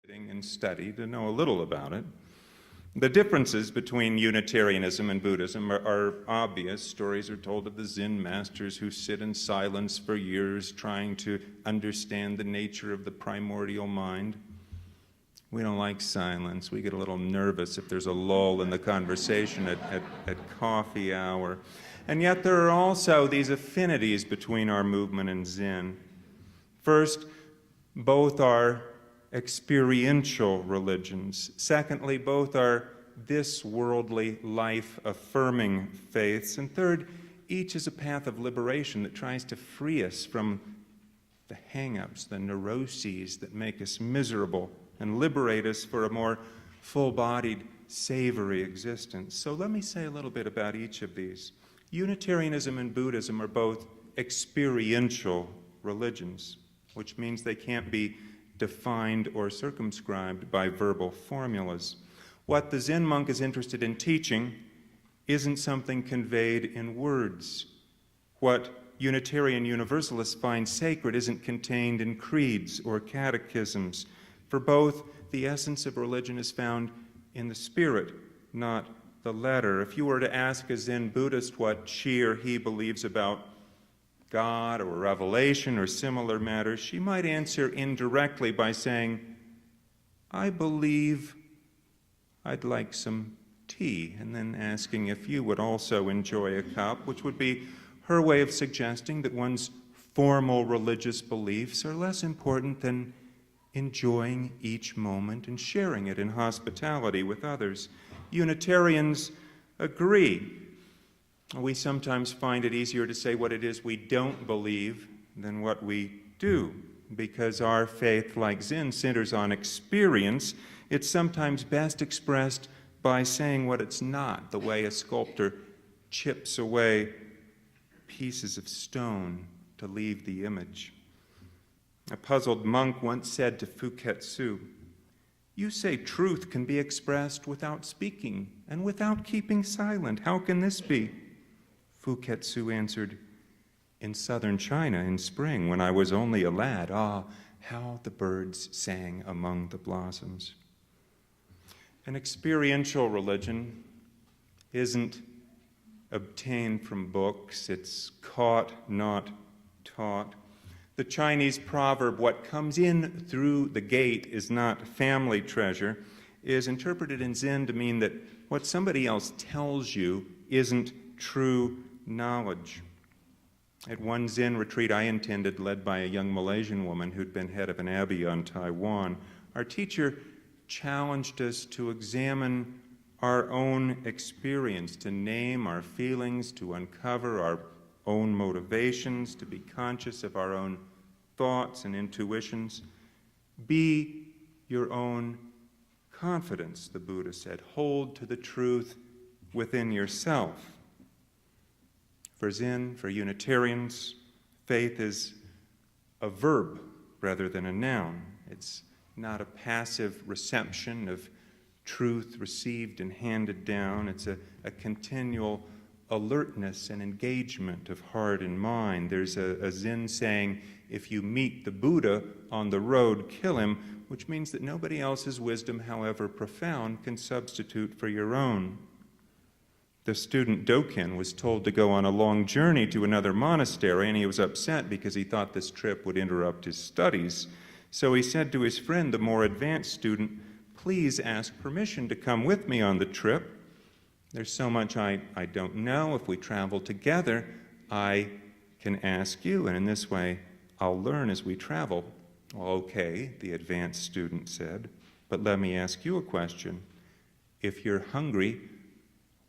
and study to know a little about it. The differences between Unitarianism and Buddhism are obvious. Stories are told of the Zen masters who sit in silence for years trying to understand the nature of the primordial mind. We don't like silence. We get a little nervous if there's a lull in the conversation at coffee hour. And yet there are also these affinities between our movement and Zen. First, both are experiential religions. Secondly, both are this worldly, life-affirming faiths. And third, each is a path of liberation that tries to free us from the hang-ups, the neuroses that make us miserable and liberate us for a more full-bodied, savory existence. So let me say a little bit about each of these. Unitarianism and Buddhism are both experiential religions, which means they can't be defined or circumscribed by verbal formulas. What the Zen monk is interested in teaching isn't something conveyed in words. What Unitarian Universalists find sacred isn't contained in creeds or catechisms. For both, the essence of religion is found in the spirit, not the letter. If you were to ask a Zen Buddhist what she or he believes about God or revelation or similar matters, she might answer indirectly by saying, "I believe I'd like some tea," and then asking if you would also enjoy a cup, which would be her way of suggesting that one's formal religious beliefs are less important than enjoying each moment and sharing it in hospitality with others. Unitarians agree. We sometimes find it easier to say what it is we don't believe than what we do, because our faith, like Zen, centers on experience. It's sometimes best expressed by saying what it's not, the way a sculptor chips away pieces of stone to leave the image. A puzzled monk once said to Fuketsu, "You say truth can be expressed without speaking and without keeping silent. How can this be?" Fuketsu answered, "In southern China in spring, when I was only a lad, how the birds sang among the blossoms." An experiential religion isn't obtained from books. It's caught, not taught. The Chinese proverb, "What comes in through the gate is not family treasure," is interpreted in Zen to mean that what somebody else tells you isn't true knowledge. At one Zen retreat I attended, led by a young Malaysian woman who'd been head of an abbey on Taiwan, our teacher challenged us to examine our own experience, to name our feelings, to uncover our own motivations, to be conscious of our own thoughts and intuitions. Be your own confidence, the Buddha said. Hold to the truth within yourself. For Zen, for Unitarians, faith is a verb rather than a noun. It's not a passive reception of truth received and handed down. It's a continual alertness and engagement of heart and mind. There's a Zen saying, "If you meet the Buddha on the road, kill him," which means that nobody else's wisdom, however profound, can substitute for your own. The student Doken was told to go on a long journey to another monastery, and he was upset because he thought this trip would interrupt his studies. So he said to his friend, the more advanced student, "Please ask permission to come with me on the trip. There's so much I don't know. If we travel together, I can ask you, and in this way, I'll learn as we travel." "Well, okay," the advanced student said, "but let me ask you a question. If you're hungry,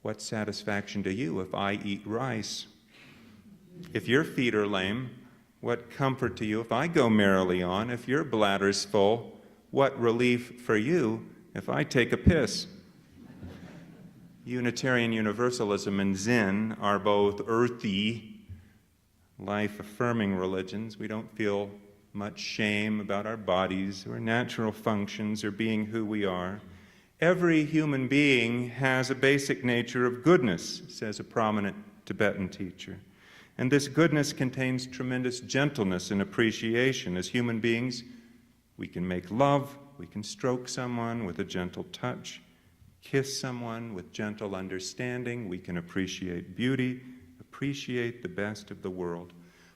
what satisfaction to you if I eat rice? If your feet are lame, what comfort to you if I go merrily on? If your bladder's full, what relief for you if I take a piss?" Unitarian Universalism and Zen are both earthy, life-affirming religions. We don't feel much shame about our bodies or natural functions or being who we are. Every human being has a basic nature of goodness, says a prominent Tibetan teacher. And this goodness contains tremendous gentleness and appreciation. As human beings, we can make love, We can stroke someone with a gentle touch, kiss someone with gentle understanding. We can appreciate beauty, appreciate the best of the world.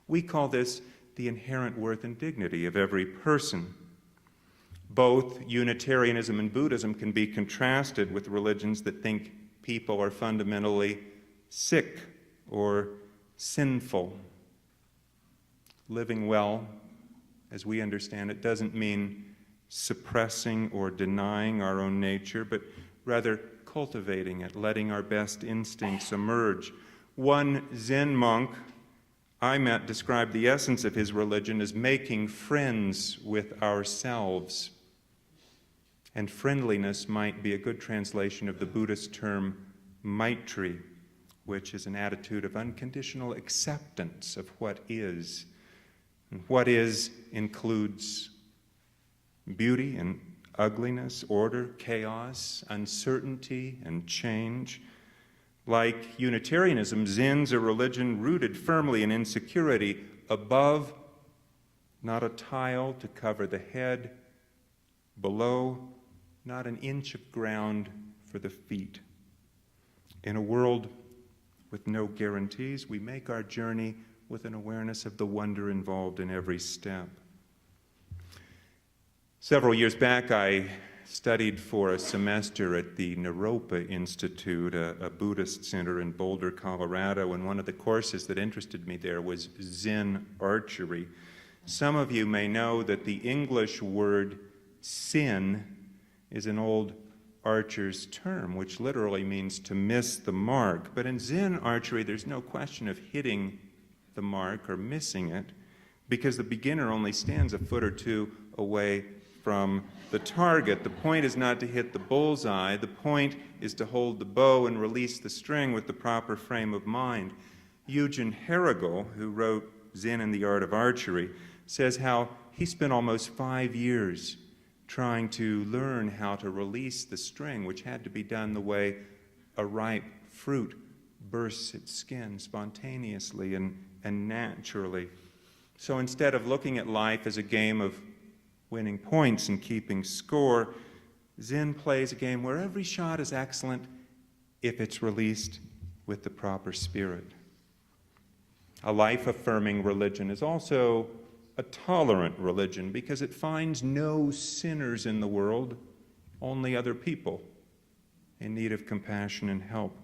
We call this the inherent worth and dignity of every person. Both Unitarianism and Buddhism can be contrasted with religions that think people are fundamentally sick or sinful. Living well, as we understand it, doesn't mean suppressing or denying our own nature, but rather cultivating it, letting our best instincts emerge. One Zen monk I met described the essence of his religion as making friends with ourselves. And friendliness might be a good translation of the Buddhist term maitri, which is an attitude of unconditional acceptance of what is. And what is includes beauty and ugliness, order, chaos, uncertainty, and change. Like Unitarianism, Zen's a religion rooted firmly in insecurity. Above, not a tile to cover the head. Below, not an inch of ground for the feet. In a world with no guarantees, we make our journey with an awareness of the wonder involved in every step. Several years back, I studied for a semester at the Naropa Institute, a Buddhist center in Boulder, Colorado, and one of the courses that interested me there was Zen archery. Some of you may know that the English word sin is an old archer's term, which literally means to miss the mark. But in Zen archery, there's no question of hitting the mark or missing it, because the beginner only stands a foot or two away from the target. The point is not to hit the bullseye. The point is to hold the bow and release the string with the proper frame of mind. Eugen Herrigel, who wrote Zen and the Art of Archery, says how he spent almost 5 years trying to learn how to release the string, which had to be done the way a ripe fruit bursts its skin spontaneously and naturally. So instead of looking at life as a game of winning points and keeping score, Zen plays a game where every shot is excellent if it's released with the proper spirit. A life-affirming religion is also a tolerant religion because it finds no sinners in the world, only other people in need of compassion and help.